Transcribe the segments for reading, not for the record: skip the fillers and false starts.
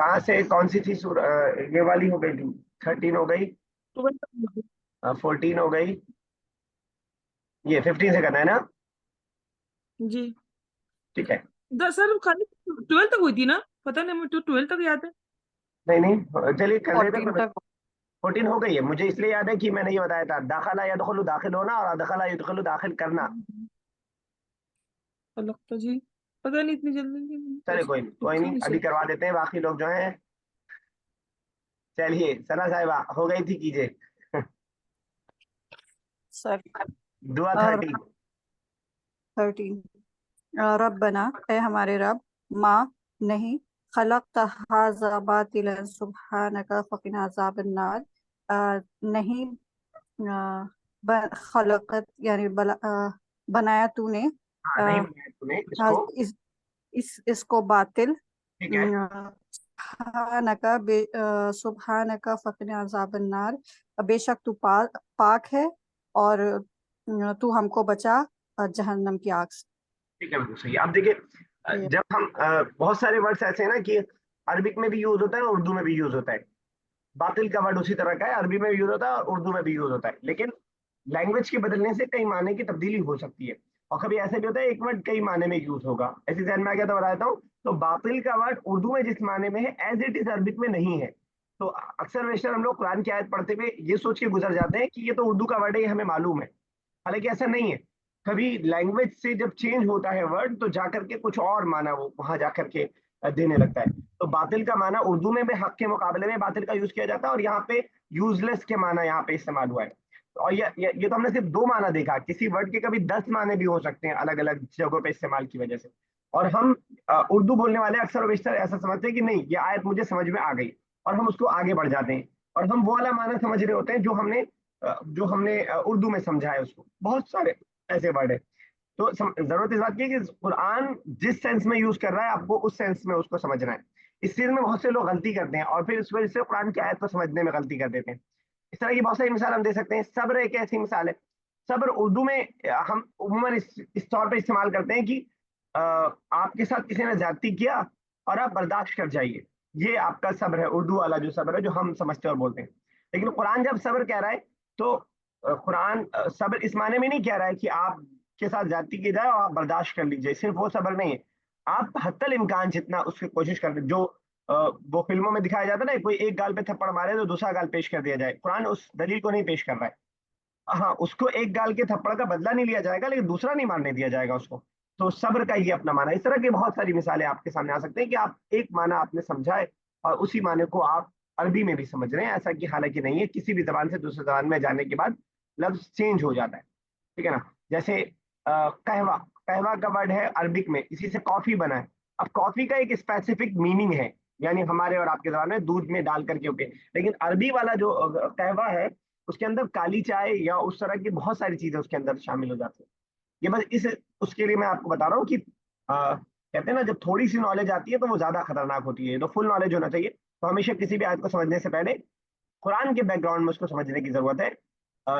कहाँ से कौन सी थी ये वाली हो गई थी, 13 हो गई, 12 14 हो गई, ये 15 से करना है ना। जी। ठीक है। सर खाली 12 तक हुई थी ना, पता नहीं, मुझे तो 12 तक याद है। नहीं नहीं, चलिए कर लेते हैं 14 कोई। तक। 14 हो गई है, मुझे इसलिए याद है कि मैंने ये बताया था, दाखला यदखुलु दाखिल होना और अदखला यदखुलु दाखिल करना। लगता जी, पता नहीं इतनी जल्दी चलिए कैसे कोई लिखा नहीं, नहीं अभी सर। करवा देते हैं बाकी लोग जो हैं। चलिए सना साहिबा हो गई थी, कीजिए सर दुआ 30। 13 रब्बना, ए हमारे रब, माँ नहीं, खलक हाज़ा बातिलन सुब्हानका फ़क़िना अज़ाबन्नार, नहीं खलकत यानी बनाया तूने हाँ, नहीं बनाया तूने इसको। इसको बातिल, ठीक है। सुब्हानका सुब्हानका फ़क़िना अज़ाबन्नार, बेशक तू पाक है और तू हमको बचा जहन्नम की आग से। ठीक है, बिल्कुल सही। आप देखिए, जब हम बहुत सारे वर्ड्स ऐसे हैं ना कि अरबिक में भी यूज होता है और उर्दू में भी यूज होता है। बातिल का वर्ड उसी तरह का है, अरबी में भी यूज होता है और उर्दू में भी यूज होता है, लेकिन लैंग्वेज के बदलने से कई माने की तब्दीली हो सकती है। और कभी ऐसे भी होता है एक वर्ड कई माने में यूज होगा, ऐसे जहन में आ गया तो बता देता हूँ। तो बातिल का वर्ड उर्दू में जिस माने में है, एज इट इज अरबिक में नहीं है। तो अक्सर बेशतर हम लोग कुरान की आयत पढ़ते हुए ये सोच के गुजर जाते हैं कि ये तो उर्दू का वर्ड है, ये हमें मालूम है। हालांकि ऐसा नहीं है। कभी लैंग्वेज से जब चेंज होता है वर्ड, तो जाकर के कुछ और माना वो वहां जाकर के देने लगता है। तो बातिल का माना उर्दू में भी हक के मुकाबले में बातिल का यूज किया जाता है, और यहाँ पे यूजलेस के माना यहाँ पे इस्तेमाल हुआ है। और ये तो हमने सिर्फ दो माना देखा, किसी वर्ड के कभी 10 माने भी हो सकते हैं अलग अलग जगहों पे इस्तेमाल की वजह से। और हम उर्दू बोलने वाले अक्सर और बेशतर ऐसा समझते हैं कि नहीं, ये आयत मुझे समझ में आ गई, और हम उसको आगे बढ़ जाते हैं। और हम वो वाला माना समझ रहे होते हैं जो हमने उर्दू में समझा है उसको। बहुत सारे ऐसे वर्ड है। तो जरूरत इस बात की है कि कुरान जिस सेंस में यूज कर रहा है, आपको उस सेंस में उसको समझना है। इस चीज में बहुत से लोग गलती करते हैं और फिर इस वजह से कुरान की आयत को समझने में गलती कर देते हैं। इस तरह की बहुत सारी मिसाल हम दे सकते हैं। सब्र एक ऐसी मिसाल है। सब्र उर्दू में हम उम्मन इस तौर पे इस्तेमाल करते हैं कि आपके साथ किसी ने ज्यादती किया और आप बर्दाश्त कर जाइए, ये आपका सब्र है, उर्दू वाला जो सब्र है जो हम समझते हैं और बोलते हैं। लेकिन कुरान जब सब्र कह रहा है, तो कुरान सब्र इस माने में नहीं कह रहा है कि आप के साथ ज्यादती की जाए और आप बर्दाश्त कर लीजिए, सिर्फ वो सब्र नहीं है। आप हत्तल इम्कान जितना उसकी कोशिश करते, जो वो फिल्मों में दिखाया जाता है ना, कोई एक गाल पे थप्पड़ मारे तो दूसरा गाल पेश कर दिया जाए, कुरान उस दलील को नहीं पेश कर रहा है। हाँ, उसको एक गाल के थप्पड़ का बदला नहीं लिया जाएगा, लेकिन दूसरा नहीं मारने दिया जाएगा उसको। तो सब्र का ये अपना माना। इस तरह की बहुत सारी मिसालें आपके सामने आ सकते हैं कि आप एक माना आपने समझा है और उसी माने को आप अरबी में भी समझ रहे हैं। ऐसा कि हालांकि नहीं है, किसी भी जबान से दूसरी जबान में जाने के बाद लफ्ज चेंज हो जाता है। ठीक है ना। जैसे कहवा, कहवा का वर्ड है अरबिक में, इसी से कॉफी बना है। अब कॉफी का एक स्पेसिफिक मीनिंग है, यानी हमारे और आपके जबान में दूध में डाल करके ओके। लेकिन अरबी वाला जो कहवा है, उसके अंदर काली चाय या उस तरह की बहुत सारी चीजें उसके अंदर शामिल हो जाती है। ये बस इस उसके लिए मैं आपको बता रहा हूँ कि कहते हैं ना, जब थोड़ी सी नॉलेज आती है तो वो ज्यादा खतरनाक होती है। तो फुल नॉलेज होना चाहिए। तो हमेशा किसी भी आयत को समझने से पहले कुरान के बैकग्राउंड में उसको समझने की जरूरत है।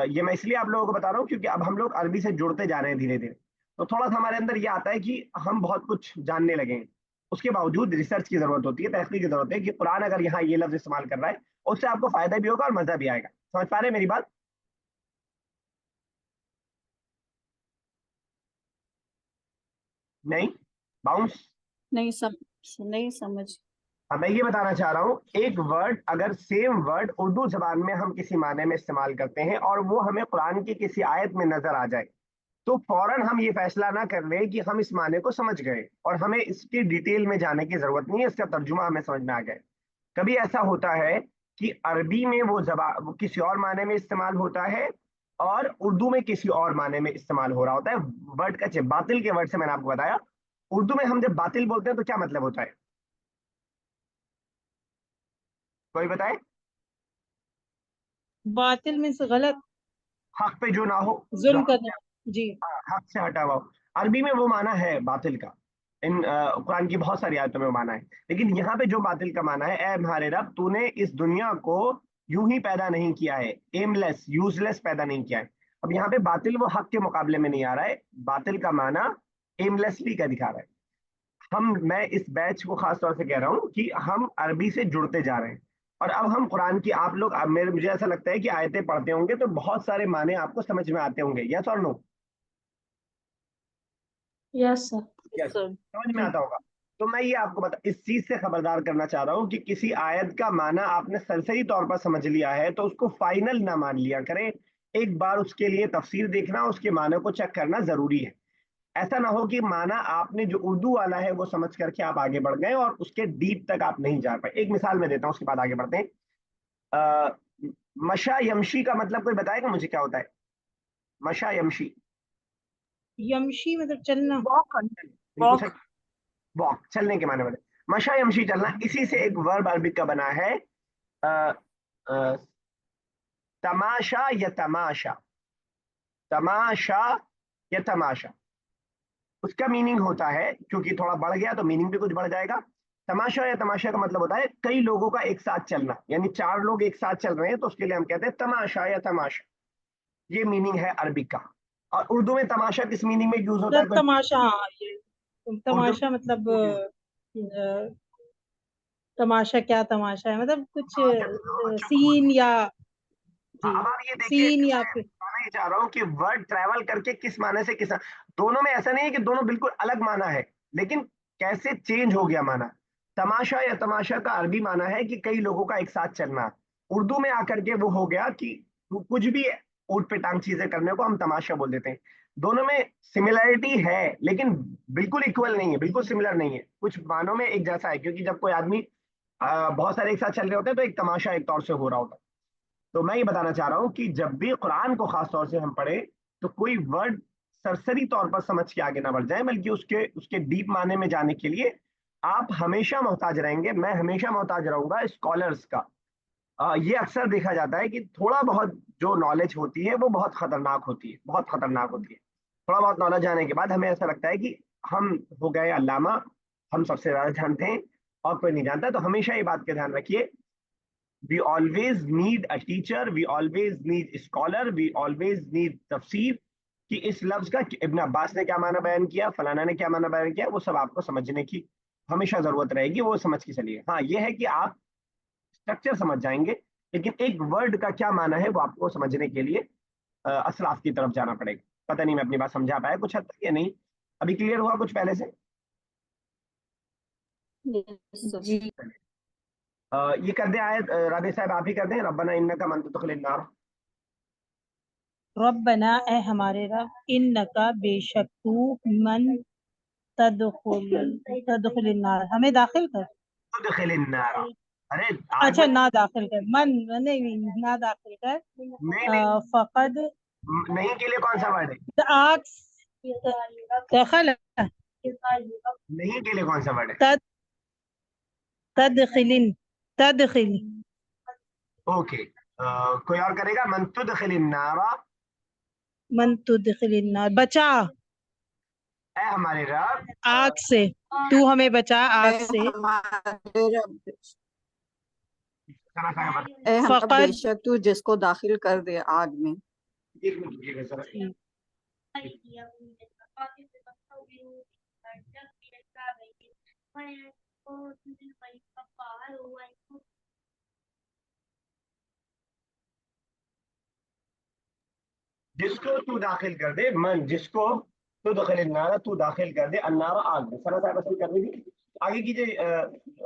ये मैं इसलिए आप लोगों को बता रहा हूँ क्योंकि अब हम लोग अरबी से जुड़ते जा रहे हैं धीरे धीरे। तो थोड़ा सा हमारे अंदर ये आता है कि हम बहुत कुछ जानने लगे हैं। उसके बावजूद रिसर्च की जरूरत होती है, तहकीक की जरूरत है कि कुरान अगर यहाँ ये लफ्ज इस्तेमाल कर रहा है, उससे आपको फायदा भी होगा और मजा भी आएगा। समझ पा रहे हैं मेरी बात? नहीं, बाउंस। नहीं समझ। अब मैं ये बताना चाह रहा हूँ, एक वर्ड अगर सेम वर्ड उर्दू जबान में हम किसी माने में इस्तेमाल करते हैं और वो हमें कुरान की किसी आयत में नजर आ जाए, तो फौरन हम ये फैसला ना कर लें कि हम इस माने को समझ गए और हमें इसकी डिटेल में जाने की जरूरत नहीं है, इसका तर्जुमा हमें समझ में आ गया। कभी ऐसा होता है कि अरबी में वो किसी और माने में इस्तेमाल होता है और उर्दू में किसी और माने में इस्तेमाल हो रहा होता है। वर्ड का बातिल के वर्ड से मैंने आपको बताया। उर्दू में हम जब बातिल बोलते हैं तो क्या मतलब होता है, कोई बताए? बातिल में से गलत, हक पे जो ना हो, जो जुल्म करना। जी। हक से हटा हुआ हो। अरबी में वो माना है बातिल का। इन कुरान की बहुत सारी आयतों में वो माना है। लेकिन यहाँ पे जो बातिल का माना है, ए हमारे रब तूने इस दुनिया को यूं ही पैदा नहीं किया है, एमलेस यूजलेस पैदा नहीं किया है। अब यहाँ पे बातिल वो हक के मुकाबले में नहीं आ रहा है, बातिल का माना एमलेसली का दिखा रहा है। میں اس بیچ کو خاص طور سے کہہ رہا ہوں کہ ہم عربی سے جڑتے جا رہے ہیں، اور اب ہم قرآن کی، آپ لوگ مجھے ایسا لگتا ہے کہ آیتیں پڑھتے ہوں گے تو بہت سارے معنی آپ کو سمجھ میں آتے ہوں گے، یس اور نو؟ یس سر. یس، سر سمجھ میں آتا ہوگا. تو میں یہ آپ کو اس چیز سے خبردار کرنا چاہ رہا ہوں کہ کسی آیت کا معنی آپ نے سرسری طور پر سمجھ لیا ہے تو اس کو فائنل نہ مان لیا کریں، ایک بار اس کے لیے تفسیر دیکھنا، اس کے معنی کو چیک کرنا ضروری ہے. ایسا نہ ہو کہ معنی آپ نے جو اردو والا ہے وہ سمجھ کر کے آپ آگے بڑھ گئے اور اس کے ڈیپ تک آپ نہیں جا پائے. ایک مثال میں دیتا ہوں، اس کے بعد آگے بڑھتے ہیں. مشا یمشی کا مطلب کوئی بتائے گا مجھے کیا ہوتا ہے؟ مشا یمشی، یمشی مطلب چلنا. واک. واک، چلنے کے معنی میں. مشا یمشی چلنا، اسی سے ایک ورب عربک کا بنا ہے تماشا یا تماشا. تماشا یا تماشا، اس کا میننگ ہوتا ہے، کیونکہ تھوڑا بڑھ گیا تو میننگ بھی کچھ بڑھ جائے گا. تماشا یا تماشا کا مطلب ہوتا ہے کئی لوگوں کا ایک ساتھ چلنا، یعنی 4 لوگ ایک ساتھ چل رہے ہیں تو اس کے لیے ہم کہتے ہیں تماشا یا تماشا. یہ میننگ ہے عربک کا. اور اردو میں تماشا کس میننگ میں یوز ہوتا ہے؟ تماشا. ہاں یہ تماشا مطلب تماشا کیا تماشا ہے مطلب کچھ سین یا اب آپ یہ دیکھیے، سین یا پھر میں یہ چاہ رہا ہوں کہ ورڈ ٹریول کر کے کس معنی سے کس، دونوں میں ایسا نہیں ہے کہ دونوں بالکل الگ معنی ہے، لیکن کیسے چینج ہو گیا معنی. تماشا یا تماشا کا عربی معنی ہے کہ کئی لوگوں کا ایک ساتھ چلنا. اردو میں آ کر کے وہ ہو گیا کہ کچھ بھی اوٹ پہ ٹانگ چیزیں کرنے کو ہم تماشا بول دیتے ہیں. دونوں میں سملرٹی ہے لیکن بالکل اکول نہیں ہے، بالکل سملر نہیں ہے، کچھ معنوں میں ایک جیسا ہے، کیونکہ جب کوئی آدمی بہت سارے ایک ساتھ چل رہے ہوتے ہیں تو ایک تماشا ایک طور سے ہو رہا ہوتا ہے. تو میں یہ بتانا چاہ رہا ہوں کہ جب بھی قرآن کو خاص طور سے ہم پڑھیں تو کوئی ورڈ سرسری طور پر سمجھ کے آگے نہ بڑھ جائیں، بلکہ اس کے ڈیپ معنی میں جانے کے لیے آپ ہمیشہ محتاج رہیں گے، میں ہمیشہ محتاج رہوں گا اسکالرس کا. یہ اکثر دیکھا جاتا ہے کہ تھوڑا بہت جو نالج ہوتی ہے وہ بہت خطرناک ہوتی ہے، بہت خطرناک ہوتی ہے. تھوڑا بہت نالج آنے کے بعد ہمیں ایسا لگتا ہے کہ ہم ہو گئے علامہ، ہم سب سے زیادہ جانتے ہیں اور کوئی نہیں جانتا. تو ہمیشہ یہ بات کا دھیان رکھیے، we always need a teacher, we always need a scholar, we always need تفسیر، کہ اس لفظ کا ابن عباس نے کیا معنی بیان کیا، فلانا نے کیا معنی بیان کیا، وہ سب آپ کو سمجھنے کی ہمیشہ ضرورت رہے گی، وہ سمجھ کے چلیے. ہاں یہ ہے کہ آپ اسٹرکچر سمجھ جائیں گے، لیکن ایک ورڈ کا کیا معنی ہے وہ آپ کو سمجھنے کے لیے اسلاف کی طرف جانا پڑے گا. پتہ نہیں میں اپنی بات سمجھا پایا کچھ حد تک یا نہیں؟ ابھی کلیئر ہوا کچھ پہلے سے؟ جی یہ کر دیں آیت، رابع صاحب آپ ہی کر دیں. ربنا انک من تدخل النار. ربنا اے ہمارے رب انکا بے شک تو من تدخل النار ہمیں داخل کر. تدخل النار، ارے اچھا نہ داخل کر، نہیں نہ داخل کر. فقد نہیں کے لیے کون سا ورڈ ہے؟ آگ دخل نہیں کے لیے کون سا ورڈ ہے؟ تدخل. اوکے، کوئی اور کرے گا؟ من تدخل النار. من تدخل النار بچا اے ہمارے رب آگ سے، تو ہمیں بچا آگ سے. ہمارے رب کھانا کھایا بات. اے ہم رب بے فقد شک تو جس کو داخل کر دے آگ میں. ایک منٹ رکیے گا ذرا. جس کو تو داخل کر دے، من جس کو تدخل النار تو داخل کر دے، النار آگ میں. سنا صاحب اصل کر دی تھی، آگے کیجیے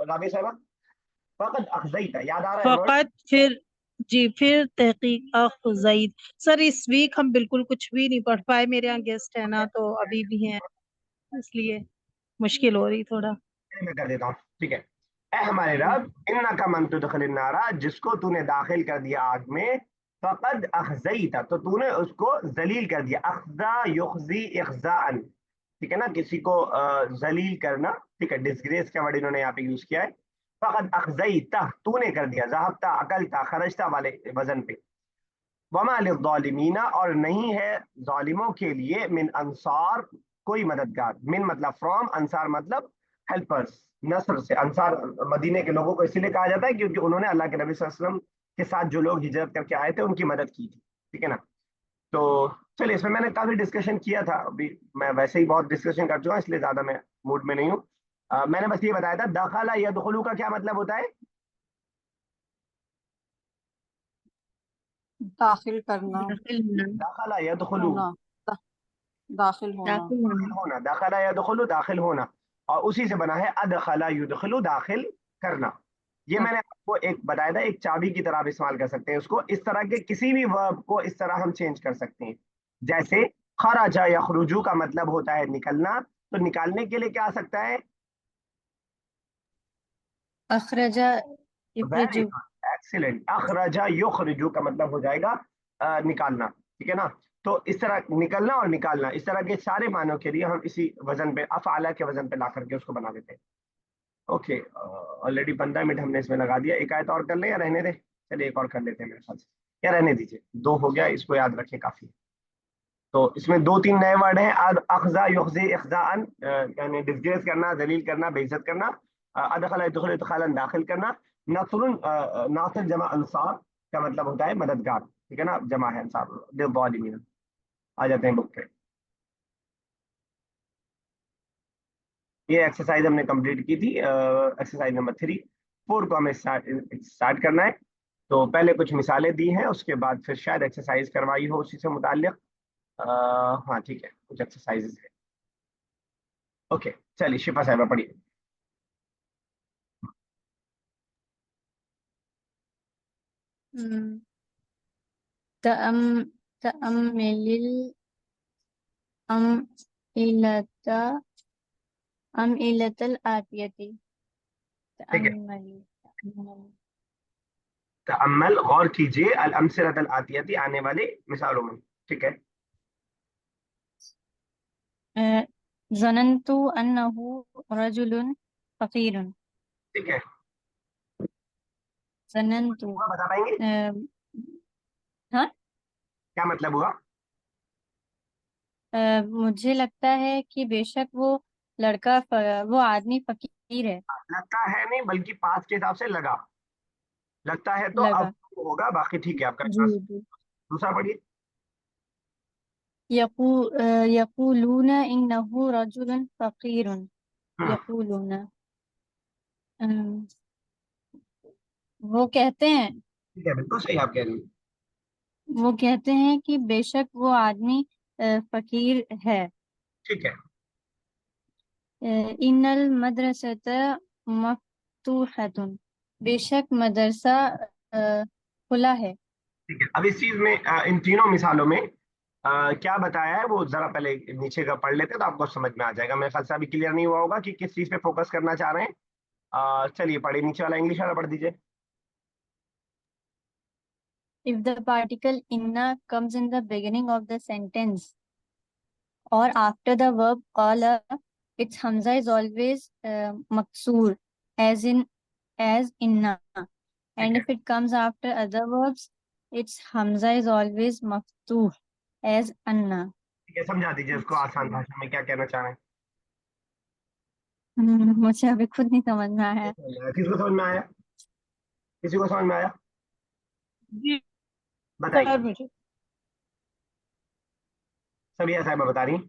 رابع صاحبہ. فقط اخذیت، یاد آ رہا ہے ورڈ؟ فقط پھر تحقیق اخذیت. سر اس ویک ہم بالکل کچھ بھی نہیں پڑھ پائے، میرے یہاں گیسٹ ہے نا تو ابھی بھی ہیں، اس لیے مشکل ہو رہی تھوڑا. میں کر دیتا ہوں، ٹھیک ہے. اے ہمارے رب انک من تدخل النار، جس کو تو نے داخل کر دیا آگ میں، فقد اخزیت تو تو نے اس کو ذلیل کر دیا. اخزا یخزی اخزاء، ٹھیک ہے نا، کسی کو ذلیل کرنا، ٹھیک ہے، ڈسگریس کا ورڈ انہوں نے یہاں پہ یوز کیا ہے. فقد اخزیت تو نے کر دیا، ذہبتا اکلتا خرجتا والے وزن پہ. وما للظالمین اور نہیں ہے ظالموں کے لیے، من انصار کوئی مددگار. من مطلب فرام، انصار مطلب ہیلپرز، نصر سے. انصار مدینے کے لوگوں کو اسی لیے کہا جاتا ہے کیونکہ انہوں نے اللہ کے نبی صلی اللہ علیہ وسلم کے ساتھ جو لوگ ہجرت کر کے آئے تھے ان کی مدد کی تھی، ٹھیک ہے نا. تو چلیے، اس میں نے کافی ڈسکشن کیا تھا، ابھی میں ویسے ہی بہت ڈسکشن کر چکا ہوں، اس لیے زیادہ میں موڈ میں نہیں ہوں. मैंने बस ये बताया था दखला यदखुलू का क्या मतलब होता है? दाखिल करना, दाखिल होना, दखला यदखुलू, होना, दा, दाखिल होना। दाखिल होना। दाखिल होना, दखला यदखुलू दाखिल होना, और उसी से बना है अदखला युदखिलु दाखिल करना। ये कर, मैंने आपको एक बताया था, एक चाबी की तरह आप इस्तेमाल कर सकते हैं उसको। इस तरह के किसी भी वर्ब को इस तरह हम चेंज कर सकते हैं। जैसे खराजा यखरुजु का मतलब होता है निकलना, तो निकालने के लिए क्या आ सकता है? अखरजा वेरी युखरिजु। Good, excellent. अखरजा युखरिजु का मतलब हो जाएगा निकालना, ठीक है ना। तो इस तरह निकलना और निकालना, इस तरह के सारे मानों के लिए हम इसी वजन पे, अफ़आला के वजन पे ला करके उसको बना देते हैं। ओके, ऑलरेडी 15 मिनट हमने इसमें लगा दिया। एक आयत और कर लें या रहने दें? चलिए एक और कर लेते हैं मेरे ख्याल से, या रहने दीजिए, 2 हो गया, इसको याद रखें काफी। तो इसमें 2-3 नए वर्ड हैं, अखजा युखज़ी इखज़ाअन, यानी डिस्ग्रेस करना, जलील करना, बेइज्जत करना। अदखल यदखुलु इदखालन, दाखिल करना। नसरुन, नासिर जमा अंसार का मतलब होता है मददगार, ठीक है ना, जमा है अंसार, लिज़ालिमीन। आ जाते हैं बुक पे। ये एक्सरसाइज हमने कंप्लीट की थी, एक्सरसाइज नंबर 3। 4 को हमें स्टार्ट करना है। तो पहले कुछ मिसालें दी हैं, उसके बाद फिर शायद एक्सरसाइज करवाई हो उसी से मुताल्लिक। हाँ ठीक है, कुछ एक्सरसाइजेस है। ओके, चलिए शिफा साहिबा पढ़िए। हम्म, तअम तअम्मिलिल अमइलता अमइलतल आतियती। ठीक है, तअम्मली तअम्मल। तअम्मल, गौर कीजिए, अल अमसिलत अल आतियती, आने वाले मिसालों में। ठीक है, ज़नन्तु अन्नहु रजुलुन फ़कीरुन। ठीक है, ज़नन्तु। हुआ बता पाएंगे अ, हाँ। क्या मतलब हुआ? मुझे लगता है कि बेशक वो आदमी फकीर है। लगता है नहीं, बल्कि पास के हिसाब से लगा। लगता है तो अब लगा। होगा, बाकी ठीक है आपका जी पास। जी। दूसरा पढ़िए। यकू यकूलून इन्नहु रजुलुन फ़कीरुन। हम्म, यकूलून। वो कहते हैं ठीक है, बिल्कुल सही आप कह रही हैं। वो कहते हैं कि बेशक वो आदमी फकीर है। ठीक है, इन्नल मदरसत मफ्तूहतुन। बेशक मदरसा खुला है। ठीक है। अब इस चीज में इन तीनों मिसालों में क्या बताया है वो जरा पहले नीचे का पढ़ लेते हैं, तो आपको समझ में आ जाएगा। मेरे ख्याल से अभी क्लियर नहीं हुआ होगा कि किस चीज पे फोकस करना चाह रहे हैं। चलिए पढ़िए, नीचे वाला इंग्लिश वाला पढ़ दीजिए। If the particle inna comes in the beginning of the sentence or after the verb qala, its hamza is always maksoor, as inna. ठीक And है, if it comes after other verbs, its hamza is always maftuh, as anna. ठीक है, समझा दीजिए उसको आसान भाषा में क्या कहना चाह रहे हैं। मुझे अभी खुद नहीं समझ में आया है। किसको समझ में आया? किसी को समझ में आया? जी बताइए। सर, मुझे सबिया साहिबा बता रही हैं।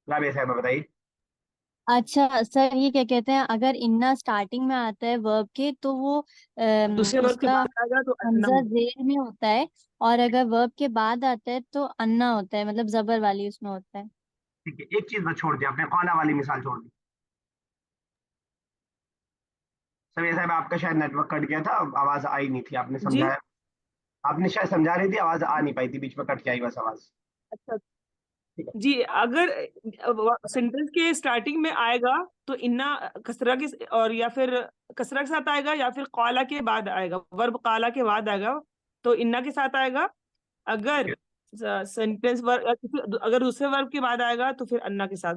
राबिया साहिबा बताइए। अच्छा सर, ये क्या कहते हैं, अगर इन्ना स्टार्टिंग में आता है वर्ब के तो वो दूसरे वर्ग के उसका बाद आएगा तो अन्ना हमजा होगा। जेर में होता है। और अगर वर्ब के बाद आता है तो अन्ना होता है, मतलब जबर वाली उसमें होता है। ठीक है, एक चीज बस छोड़ दी आपने, कौला वाली मिसाल छोड़ दी। सबिया साहिबा आपका शायद नेटवर्क कट गया था, आवाज आई नहीं थी, आपने जी समझाया, आपने शायद समझा रही थी, आवाज आ नहीं पाई थी, बीच में कट के आई बस आवाज। अच्छा। ठीक है, जी, अगर सेंटेंस के स्टार्टिंग में आएगा तो इन्ना कसरा के, और या फिर कसरा के साथ आएगा, या फिर काला के बाद आएगा, वर्ब काला के बाद आएगा तो इन्ना के साथ आएगा। ठीक अगर है, सेंटेंस वर्ब, अगर दूसरे वर्ब के बाद आएगा तो फिर अन्ना के साथ,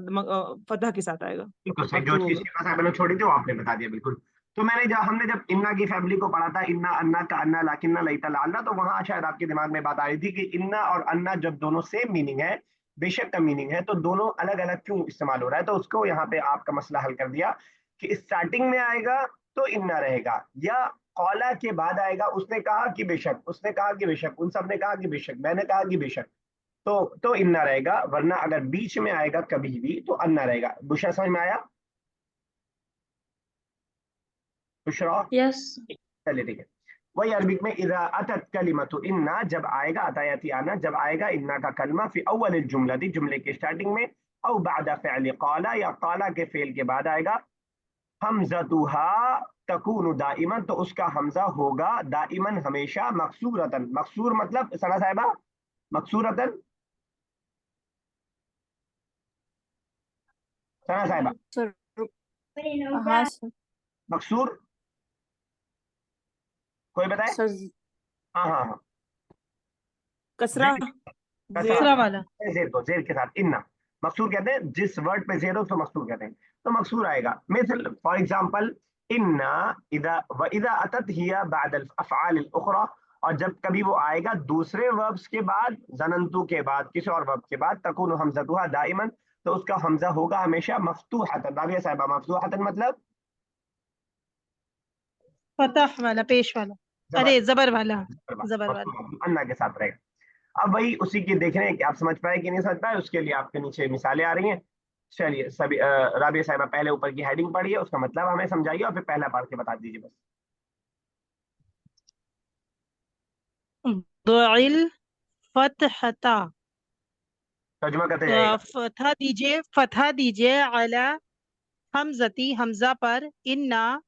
फतह के साथ आएगा, बिल्कुल सही। जो मफ्तूह चीज होगा। शिफा साहिबा ने छोड़ी थी वो आपने बता दिया बिल्कुल। तो हमने जब इन्ना की फैमिली को पढ़ा था, इन्ना अन्ना का अन्ना लाकिन्ना लईता लालना, तो वहां शायद आपके दिमाग में बात आ रही थी कि इन्ना और अन्ना जब दोनों सेम मीनिंग है, बेशक का मीनिंग है, तो दोनों अलग अलग क्यों इस्तेमाल हो रहा है। तो उसको यहाँ पे आपका मसला हल कर दिया कि स्टार्टिंग में आएगा तो इन्ना रहेगा, या कौला के बाद आएगा। उसने कहा कि बेशक, उसने कहा कि बेशक, उन सब ने कहा कि बेशक, मैंने कहा कि बेशक, تو इन्ना रहेगा, वरना अगर बीच में आएगा कभी भी तो अन्ना रहेगा। बुशरा समझ में आया? बुशरा यस चलिए ठीक है। वही अरबिक में इज़ा अतत कलिमतु इन्ना, जब आएगा, अतायती आना, जब आएगा इन्ना का कलमा फी अव्वल जुमला दी, जुमले के स्टार्टिंग में, औ बादा फ़िअल क़ाला, या क़ाला के फ़ेल के बाद आएगा, हमज़तुहा तकूनु दाइमन, तो उसका हमजा होगा दाइमन हमेशा, मकसूरतन, मकसूर मतलब सना साहिबा, मकसूरतन, सना साहिबा, सर हाँ सर मकसूर कोई बताए? सर हाँ हाँ हाँ, कसरा कसरा दूसरा वाला जेर को, जेर के साथ इन्ना मकसूर कहते हैं, जिस वर्ड पे जेर हो तो मकसूर कहते हैं, तो मकसूर आएगा। मिसल फॉर एग्जांपल इन्ना इदा व इदा अतत हिया बाद अल अफ़आल अल उखरा, और जब कभी वो आएगा दूसरे वर्ब्स के बाद, ज़नंतु के बाद, किसी और वर्ब के बाद, तकुनु हमज़तुहा दाइमन, तो उसका हमजा होगा हमेशा मफ्तूहतन। राबिया साहिबा, मफ्तूहतन मतलब फतह वाला, पेश वाला, अरे जबर वाला, जबर वाला। मफ्तूहतन, अन्ना के साथ रहेगा। अब वही उसी की देख रहे हैं कि आप समझ पाए कि नहीं समझ पाए, उसके लिए आपके नीचे मिसालें आ रही हैं। चलिए सभी राबिया साहिबा पहले ऊपर की हेडिंग पढ़िए, उसका मतलब हमें समझाइए और फिर पहला पढ़ के बता दीजिए बस। दुइल फतहता, तर्जुमा करते जाइएगा। फतह दीजिए अला हमजती, हमजा पर, इन्ना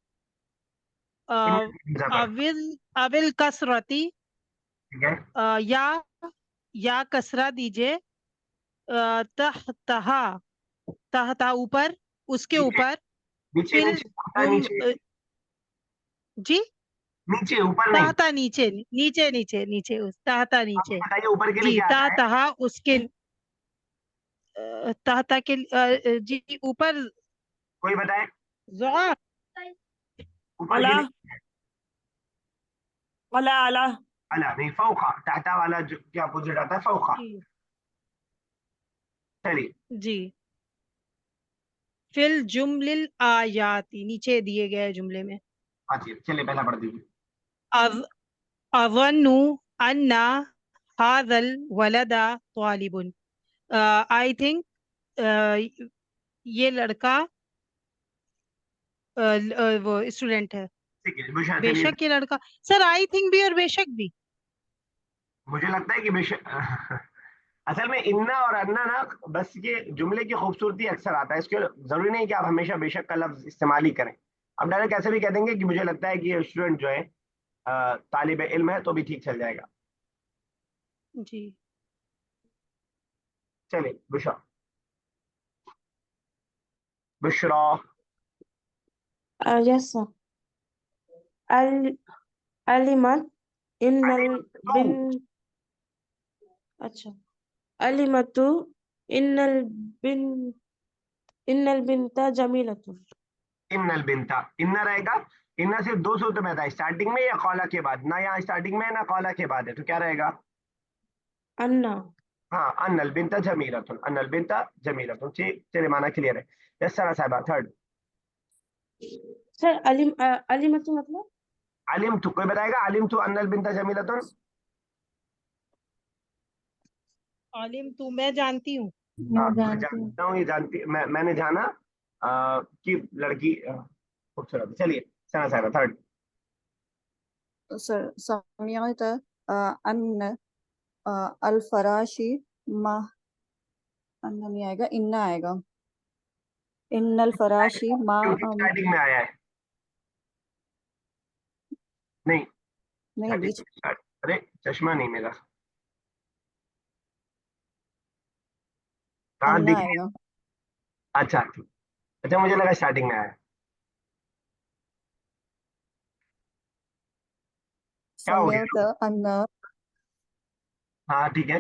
अविल अविल कसरती, ठीक है, या कसरा दीजिए, तहतहा, तहता ऊपर, उसके नीचे ऊपर, नीचे फिल नीचे ऊपर जुम नीचे जी, नीचे ऊपर नहीं। तहता नीचे, नीचे नीचे नीचे, तहता आप नीचे, बताइए ऊपर के लिए जी, क्या आता है? तहता उसके, तहता के, जी ऊपर, कोई बताए ज़ुआ, ऊपर के अला लिए? अला अला अला नहीं, फौका, टाटा वाला जो क्या अपोजिट आता है, फौका। जी चलिए जी, फिल जुमलिल आयाती, नीचे दिए गए जुमले में, हाँ जी, चलिए पहला पढ़ दीजिए। अव अवन्नु अन्ना हादल वलदा तालिबुन, आई थिंक ये लड़का वो स्टूडेंट है। ठीक है बुशरा, चलिए बेशक ये लड़का, सर आई थिंक भी और बेशक भी, मुझे लगता है कि असल में इन्ना और अन्ना ना, बस ये जुमले की खूबसूरती अक्सर आता है, इसके जरूरी नहीं कि आप हमेशा बेशक का लफ्ज इस्तेमाल ही करें। आप डायरेक्ट ऐसे भी कह देंगे कि मुझे लगता है कि ये स्टूडेंट जो है तालिब इल्म है, तो भी ठीक चल जाएगा। जी चलिए बुशरा, बुशरा यस सर अल अलिमत इन्नल बिन अच्छा अलिमतु इन्नल बिन इन्नल बिनता जमीलतुन इन्नल बिनता, इन्ना रहेगा, इन्ना सिर्फ दो सूरत में आता है, स्टार्टिंग में या कौला के बाद, ना यहाँ स्टार्टिंग में है ना कौला के बाद है, तो क्या रहेगा? अन्ना हाँ, अन्नल बिनता जमीलतुन, अन्नल बिनता जमीलतुन। ठीक, चलिए माना क्लियर है। यस सना साहिबा, थर्ड। सर अलिमतु मतलब आलिम तू, कोई बताएगा? आलिम तू अन्नल बिनता जमीलतुन। आलिम तू, मैं जानती हूँ, हाँ, मैं मैं जानती हूँ। जानता हूँ, ये जानती, मैंने जाना कि लड़की खूबसूरत है। चलिए सना साहिबा, थर्ड। सर समियत अन अल फराशी मा, अन्ना नहीं आएगा, इन्ना आएगा। इन्नल फराशी मा क्योंकि स्टार्टिंग में आया है, नहीं नहीं बीच अरे चश्मा नहीं मेरा, कहाँ अन्ना दिख? आएगा। अच्छा ठीक, अच्छा मुझे लगा स्टार्टिंग में आया। क्या हो समियत गया? अन हाँ ठीक है,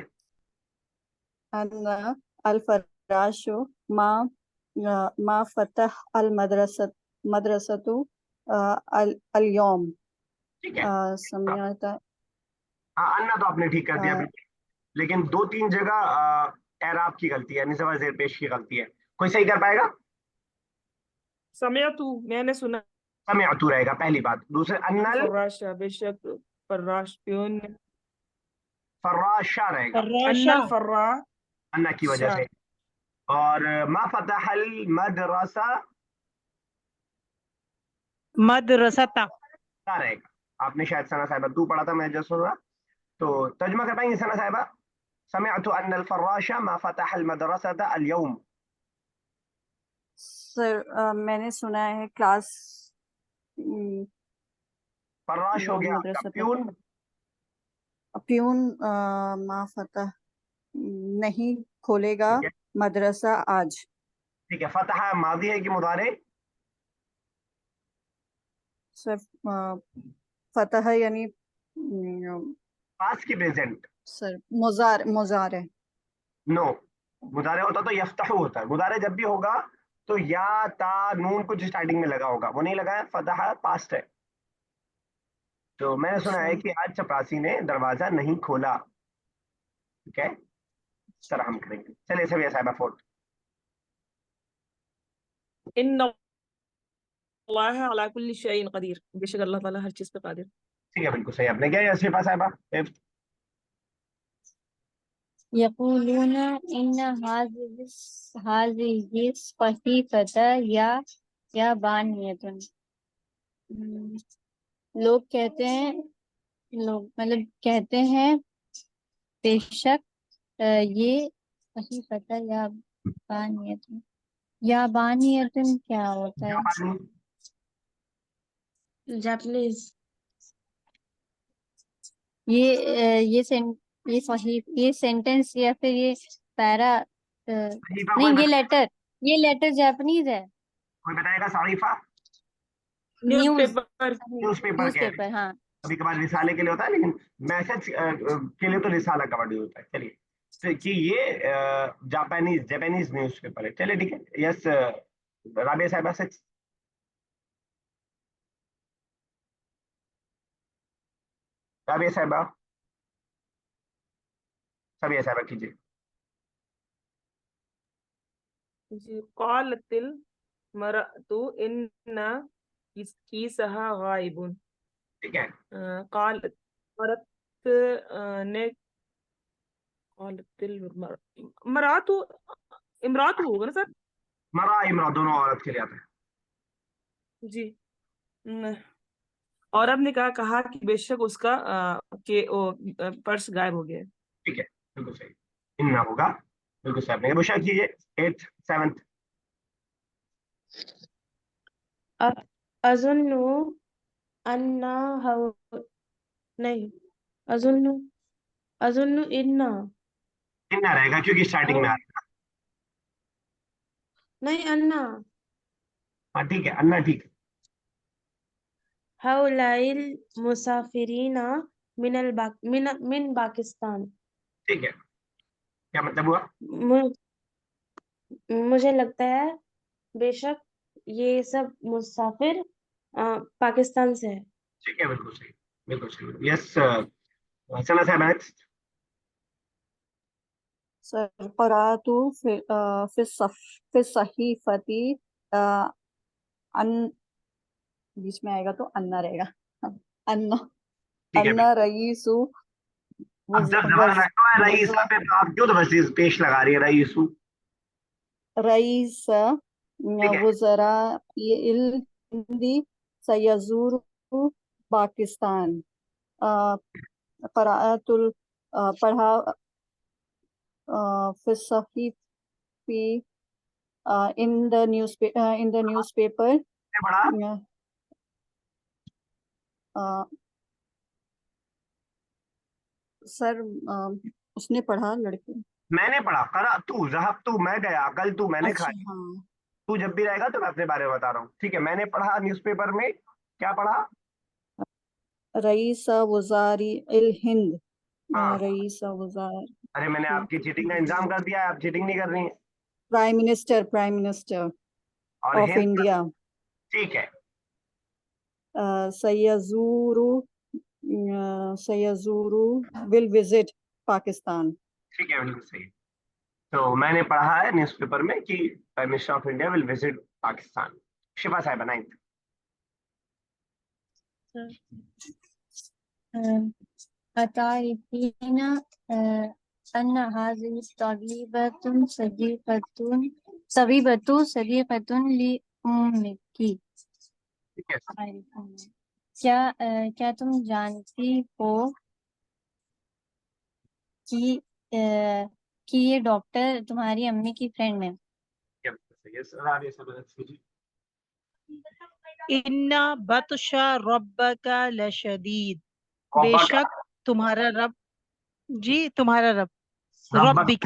अन अल फराशु मा मा फतह अल मदरसतु अल यौम। ठीक है। समियत हाँ, अन्ना तो आपने ठीक कर दिया बिल्कुल, लेकिन दो तीन जगह एराब की गलती है, निस्बत जेर पेश की गलती है। कोई सही कर पाएगा? समय तू मैंने सुना समय अतू रहेगा पहली बात। दूसरे अन्नल, फर्राश बेशक फर्राश प्यून फर्राशा रहेगा अन्ना फर्रा अन्ना की वजह से। और मा फतहल मदरसा मदरसता। क्या रहेगा? आपने शायद सना साहिबा तू पढ़ा था, मैं जो सुना, तो तर्जुमा कर पाएंगे सना साहिबा? समिअतु अन्नल फर्राशा मा फतहल मदरसता अल यौम। सर मैंने सुना है क्लास फर्राश हो गया आपका मदरसा प्यून, प्यून मा फतह नहीं खोलेगा ठीक है मदरसा आज। ठीक है। फतह मादी है कि मुदारे? सर फतह यानी पास की प्रेजेंट? सर मुजार मुजार है। नो, मुदारे होता तो यफ्तहु होता है। मुदारे जब भी होगा तो या ता नून कुछ स्टार्टिंग में लगा होगा, वो नहीं लगा है, फतह पास्ट है। तो मैंने सुना है कि आज चपरासी ने दरवाजा नहीं खोला। ठीक है, इस तरह हम करेंगे। चलिए सभी साहिबा फोर्थ। इन्ना अल्लाह अला कुल्ली शैइन कदीर, बेशक अल्लाह ताला हर चीज पे कादिर। ठीक है, बिल्कुल सही आपने क्या। यशरिफा साहिबा फिफ्थ। यक़ूलून इन्न हाज़िही सहीफ़ता या बानियतुन। लोग कहते हैं, लोग मतलब कहते हैं बेशक ये सहीफ़ता या बानियतुन। या बानियतुन क्या होता है? जापानी जापानीज। ये सेंटेंस या फिर ये पैरा सहीफा नहीं, कोई ये लेटर जापानीज है। कोई बताएगा? सारीफा न्यूज न्यूज़पेपर कह रहे हैं, न्यूज़पेपर, हाँ। कभी कभार रिसाले के लिए होता है, लेकिन मैसेज के लिए तो रिसाला का वर्ड होता है। चलिए, तो कि ये जापानीज जापानीज न्यूज़पेपर है। चलिए ठीक है। यस राबिया साहिबा से। राबिया साहिबा, सबिया साहिबा कीजिए। जी, क़ालतिल मरअतु इन्ना कीसहा गायबुन। ठीक है, क़ाल मरअत ने क़ालतिल मरअतु इमरातु होगा ना सर? मरा इमरा दोनों औरत के लिए आता है। जी। औरत ने कहा कि बेशक उसका पर्स गायब हो गया है। ठीक है, बिल्कुल सही। इन्ना होगा, बिल्कुल सही आपने। बुशा कीजिए एट्थ सेवंथ। अज़ुन्नु अन्ना नहीं, अज़ुन्नु अज़ुन्नु इन्ना इन्ना रहेगा क्योंकि स्टार्टिंग में आ रहा नहीं, अन्ना है। हाँ ठीक है, अन्ना ठीक है। हाउलाइल मुसाफिरीना मिन पाकिस्तान। ठीक है, क्या मतलब हुआ? मु- मुझे लगता है बेशक ये सब मुसाफिर पाकिस्तान से है। ठीक है, बिल्कुल सही, बिल्कुल सही। यस सना साहब नेक्स्ट। सर क़राअतु फिस सहीफ़ती अन बीच में आएगा तो अन्ना रहेगा। अन्ना ठीक है, अन्ना रईसु अब जब जबान रखा है रईस पे, तो आप क्यों तो पेश लगा रही है रईसु? रईस ठीक है, वज़रा इल हिंदी सयज़ूरु पाकिस्तान। क़राअतुल पढ़ा फिस सहीफ़ी in the newspaper बड़ा सर उसने पढ़ा लड़के। मैंने पढ़ा। करा तू जहब तू, मैं गया, कल तू मैंने अच्छा खाया। हाँ, तू जब भी रहेगा तो मैं अपने बारे में बता रहा हूँ। ठीक है, मैंने पढ़ा न्यूज़पेपर में। क्या पढ़ा? रईस वज़ारी इल हिंद हाँ, रईस वज़ार अरे मैंने आपकी चीटिंग का इंतजाम कर दिया है, आप चीटिंग नहीं कर रही हैं। प्राइम मिनिस्टर और ऑफ हिंद, इंडिया ठीक है, सयज़ूरू विल विजिट पाकिस्तान। ठीक है, बिल्कुल सही। तो मैंने पढ़ा है न्यूज़पेपर में कि prime minister of India will visit Pakistan. शिफा साहिबा नाइन्थ। أتعرفين أن هذه صبيبة صديقة لأمك ٹھیک ہے. کیا تم جانتی ہو کہ یہ ڈاکٹر تمہاری امی کی فرینڈ ہے؟ Yes, رابعہ سے مدد کیجیے. ان بطش ربک لشدید، بے ربک. شک تمہارا رب، جی تمہارا رب، ربک. ربک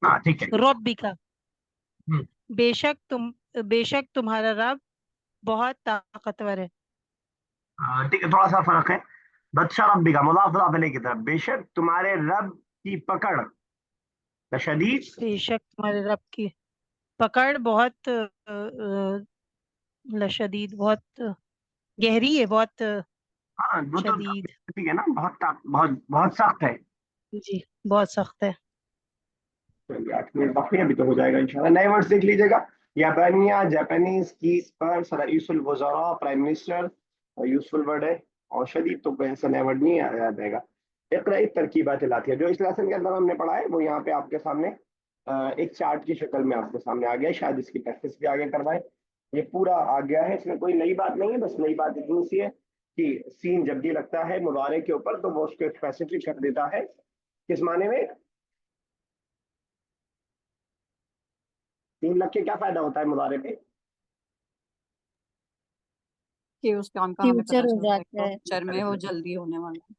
ہاں ٹھیک ہے. ربک، ہم. بے شک تمہارا رب بہت طاقتور ہے. ٹھیک ہے، تھوڑا سا فرق ہے. بطش ربک مضاف مضاف الیہ کی طرف، بے شک تمہارے رب کی پکڑ لشدید. بے شک تمہارے رب کی پکڑ بہت لشدید، بہت گہری ہے، بہت ہاں وہ تو شدید، ٹھیک ہے نا، بہت بہت بہت سخت ہے. جی بہت سخت ہے. چلیے 8 منٹ باقی ہیں، ابھی تو ہو جائے گا انشاءاللہ. نئے ورڈز دیکھ لیجیے گا. یابانیہ، جاپانیز، کیس پر، رئیس الوزراء، پرائم منسٹر، یوزفل ورڈ ہے. اور شدید تو کوئی ایسا نیا ورڈ نہیں یاد آئے گا. اقرأ ترکیبات الاتیہ، جو اس لیسن کے اندر ہم نے پڑھا ہے وہ یہاں پہ آپ کے سامنے ایک چارٹ کی شکل میں آپ کے سامنے آ گیا ہے. شاید اس کی پریکٹس بھی آگے کروائے. یہ پورا آ گیا ہے، اس میں کوئی نئی بات نہیں ہے. بس نئی بات اتنی سی ہے کہ سین جب بھی لگتا ہے مضارع کے اوپر تو وہ اس کو اسپیسیفک کر دیتا ہے. کس معنی میں؟ سین لگ کے کیا فائدہ ہوتا ہے مضارع پہ؟ کہ اس کام کا ہمیں فیوچر پتہ ہو چلتا ہے جاتا ہے. فیوچر میں وہ جلدی ہونے والا ہے.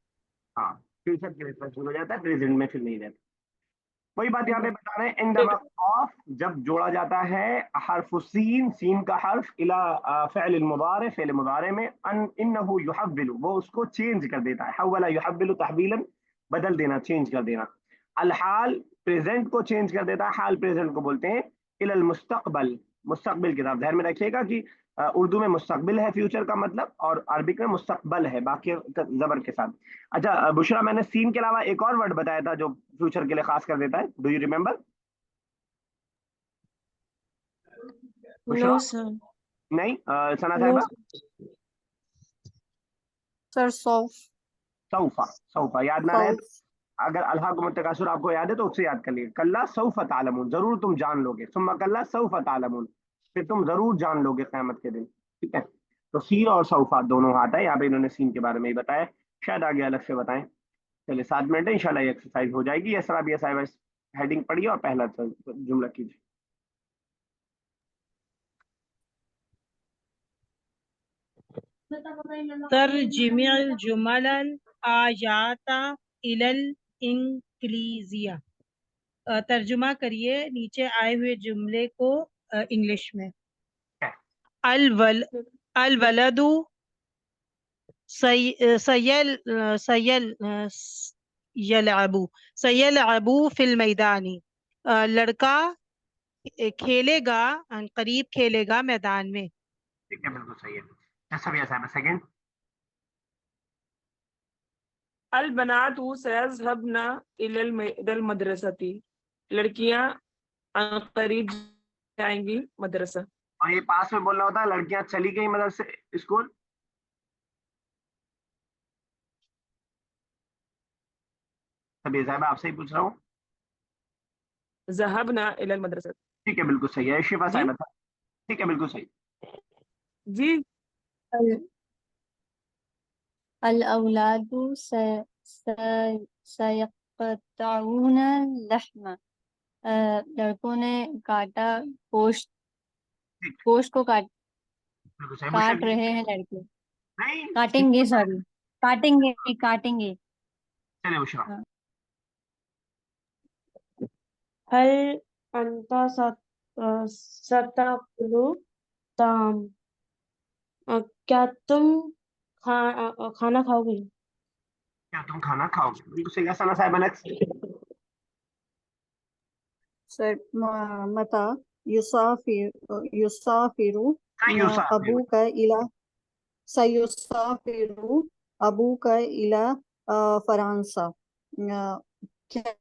ہاں فیوچر کے لیے ہو جاتا ہے، پریزنٹ میں پھر نہیں رہتا. وہی بات یہاں پہ بتا رہے ہیں. عندما قاف جب جوڑا جاتا ہے حرف سین، سین کا حرف الى فعل المضارع، فعل مضارع میں، انه يحول، وہ اس کو چینج کر دیتا ہے. حول يحول تحویلا، بدل دینا، چینج کر دینا. الحال پریزنٹ کو چینج کر دیتا ہے، حال پریزنٹ کو بولتے ہیں. الى المستقبل، مستقبل کی طرف. ذہن میں رکھیے گا کہ اردو میں مستقبل ہے فیوچر کا مطلب، اور عربک میں مستقبل ہے باقی زبر کے ساتھ. اچھا بشرا، میں نے سین کے علاوہ ایک اور ورڈ بتایا تھا جو فیوچر کے لیے خاص کر دیتا ہے. Do you remember? Bushra No, sir. نہیں، ثنا No, صاحبہ. سر سوفا. سوفا یاد نہ رہے تو اگر الہاکم التکاثر آپ کو یاد ہے تو اس سے یاد کر لیے. کلا سوف تعلمون، ضرور تم جان لو گے. ثم کلا سوف تعلمون، پھر تم ضرور جان لو گے قیامت کے دن. ٹھیک ہے، تو سین اور سوفا دونوں آتا ہے. یہاں پہ انہوں نے سین کے بارے میں ہی بتایا، شاید آگے الگ سے بتائیں. چلیے 7 منٹ ہے، انشاءاللہ یہ ایکسرسائز ہو جائے گی. اسرا بھی صاحب ہیڈنگ پڑھیے اور پہلا جملہ کیجیے. ترجمع الجمل الآیات الی الانگلیزیہ، ترجمہ کریے نیچے آئے ہوئے جملے کو انگلش میں. الولد سیلعب فی المیدان، لڑکا کھیلے گا، قریب کھیلے گا میدان میں. ٹھیک ہے، بالکل صحیح ہے. سبیہ صاحب سیکنڈ. البنات سيذهبن إلى المدرسة، لڑکیاں قریب جائیں گی مدرسہ. اور یہ پاس میں بولنا ہوتا ہے، لڑکیاں چلی گئی مدرسے اسکول. سبیہ صاحب آپ سے ہی پوچھ رہا ہوں. ذهبن إلى المدرسة. ٹھیک ہے بالکل صحیح ہے. شفا جی صاحب ٹھیک ہے بالکل صحیح. جی. ال- الأولاد سيقطعون اللحم، لڑکوں نے کاٹا گوشت، ٹھیک گوشت کو بالکل صحیح. کاٹ مشرق رہے ہیں لڑکے، نہیں. کاٹیں گے، سوری کاٹیں گے. چلے بشرا. ہاں. هل أنت ستأكل طعام، کیا تم کھانا کھاؤ گے؟ کیا تم کھانا کھاؤ گے؟ بالکل صحیح ہے. ثنا صاحب نیکسٹ. سر متا یسافر ابوک الی سیسافر ابوک الی فرانسہ، کیا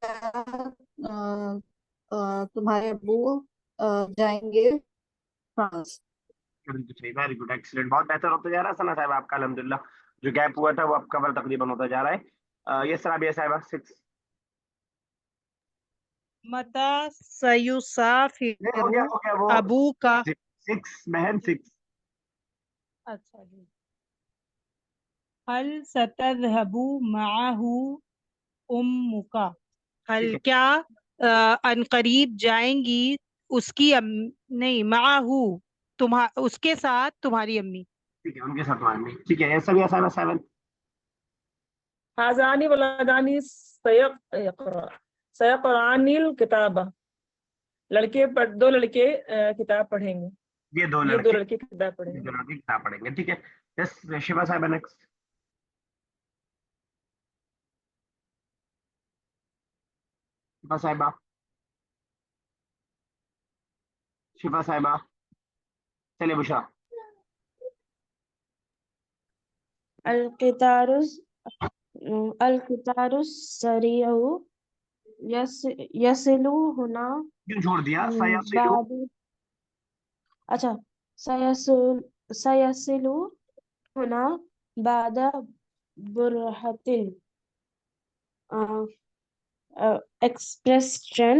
تمہارے ابو جائیں گے فرانس. بالکل صحیح. Very good, excellent. بہت بہتر ہوتا جا رہا ہے ثنا صاحب آپ کا. الحمدللہ جو گیپ ہوا تھا وہ اب کور تقریباً ہوتا جا رہا ہے. यस राबिया साहिबा 6 मता नहीं, हो सयुसाफिरु गया वो अबू का 6 बहन 6 अच्छा जी हल सतज़हबु मअहु उम्मुका हल ठीक है क्या अनकरीब जाएंगी उसकी नहीं मअहु उसके साथ तुम्हारी अम्मी ठीक है उनके साथ मान में ठीक है यस राबिया साहिबा 7 हाज़ानी वलदानी सयक़रानिल किताबा, दो लड़के किताब पढ़ेंगे। ये दो ये दो लड़के लड़के किताब पढ़ेंगे। दोनों की किताब पढ़ेंगे ठीक है यस शिवा साहिबा नेक्स्ट शिफा साहिबा शिफा साहिबा चलिए बुशरा القطار السريع يصل هنا क्यों छोड़ दिया सयासिलु بعد अच्छा سيصل هنا بعد برهة एक्सप्रेस ट्रेन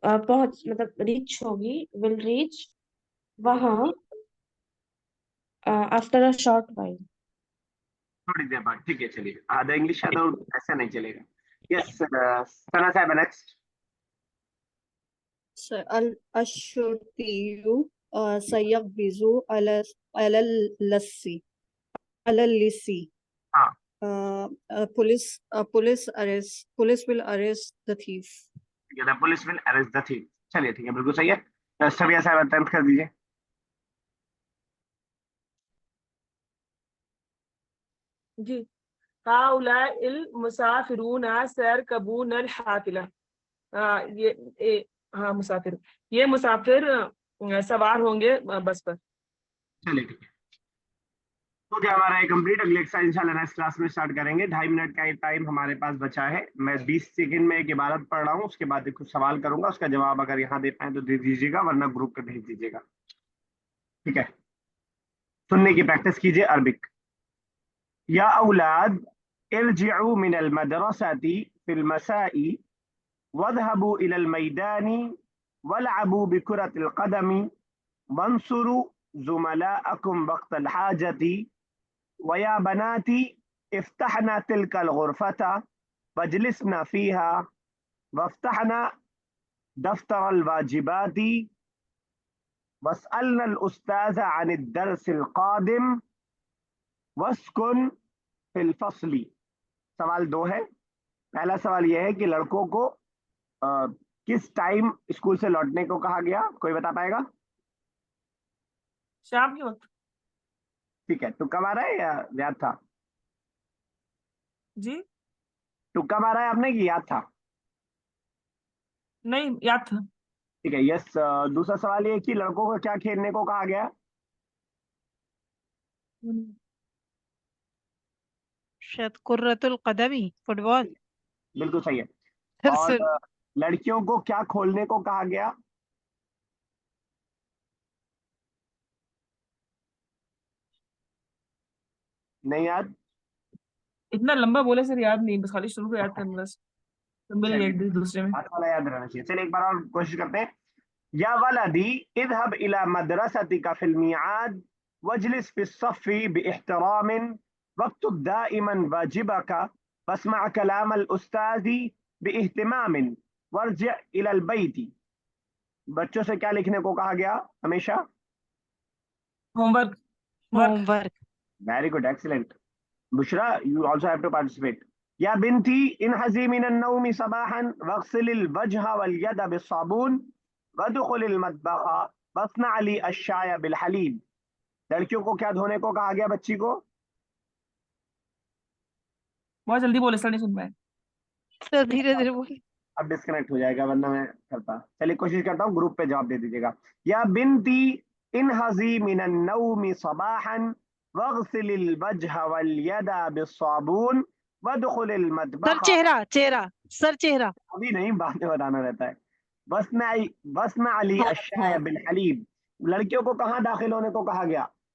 पहुंच मतलब रीच होगी विल रीच वहां आफ्टर अ शॉर्ट वाइल थोड़ी देर बाद ठीक है चलिए आधा इंग्लिश आधा उर्दू ऐसा नहीं चलेगा यस सना साहिबा नेक्स्ट الشرطي سيقبض على اللصي हाँ police will arrest the thief ठीक है police will arrest the thief चलिए ठीक है बिल्कुल सही है सबिया साहिबा 10th कर दीजिए जी हाउलाइल मुसाफिरून सरकबून अल हाफिला। हाँ मुसाफिर, ये मुसाफिर सवार होंगे बस पर। चलिए ठीक है तो क्या हमारा ये कंप्लीट अगले एक्सरसाइज इंशाल्लाह नेक्स्ट क्लास में स्टार्ट करेंगे 2.5 मिनट का टाइम हमारे पास बचा है मैं 20 सेकंड में एक इबारत पढ़ रहा हूँ उसके बाद कुछ सवाल करूंगा उसका जवाब अगर यहाँ दे पाए तो दे दीजिएगा वरना ग्रुप पे भेज दीजिएगा ठीक है सुनने की प्रैक्टिस कीजिए अरबिक या औलाद इरजिउ मिनल मदरसती फिल मसाई वذهبوا إلى الميدان والعبوا بكرة القدم وانصروا زملاءكم وقت الحاجة ويا بناتي افتحنا تلك الغرفة واجلسنا فيها وافتحنا دفتر الواجبات واسألنا الأستاذ عن الدرس القادم واسكن في الفصل سوال 2 है पहला सवाल यह है कि लड़कों को किस टाइम स्कूल से लौटने को कहा गया कोई बता पाएगा शाम के वक्त। ठीक है तुक्का मारा है या याद था जी तुक्का मारा है आपने कि याद था नहीं याद था। ठीक है यस दूसरा सवाल ये कि लड़कों को क्या खेलने को कहा गया शायद कुर्रतुल कदमी फुटबॉल बिल्कुल सही है और लड़कियों को क्या खोलने को कहा गया नहीं याद इतना लंबा बोले सर याद नहीं, बस खाली शुरू को याद करना बस, तो मिल गया एक दूसरे में। हाथ वाला याद रहना चाहिए चलिए एक बार और कोशिश करते हैं या वलदी इذهب الى मदरसतिका फिल मिआद वजलिस फिस सफ़ी बिइहतराम वक्तब दाइमा वाजिबक वस्मा कलाम अल-उस्ताज़ बिइहतिमाम वर्जि इला अल-बैत बच्चों से क्या लिखने को कहा गया हमेशा homework. Very good excellent Bushra you also have to participate या बिनती इनहज़ी मिन अन्नौम सबाहन वग़सिल अल-वजह वल-यद बिस्साबून वदखुल अल-मत्बख वस्ना ली अश-शाय बिल-हलीब लड़कियों को क्या धोने को कहा गया बच्ची को बहुत जल्दी बोले सर, नहीं सुन पाए सर धीरे धीरे बोलिए अब डिस्कनेक्ट हो जाएगा वरना मैं करता चलिए कोशिश करता हूँ ग्रुप पे जवाब दे दीजिएगा या बिनती इनहज़ी मिन अन्नौम सबाहन वग़सिल अल-वजह वल-यद बिस्साबून वदखुल अल-मत्बख सर चेहरा अभी नहीं बाद में बताना रहता है वस्ना ली अश-शाय बिल-हलीब लड़कियों को कहाँ दाखिल होने को कहा गया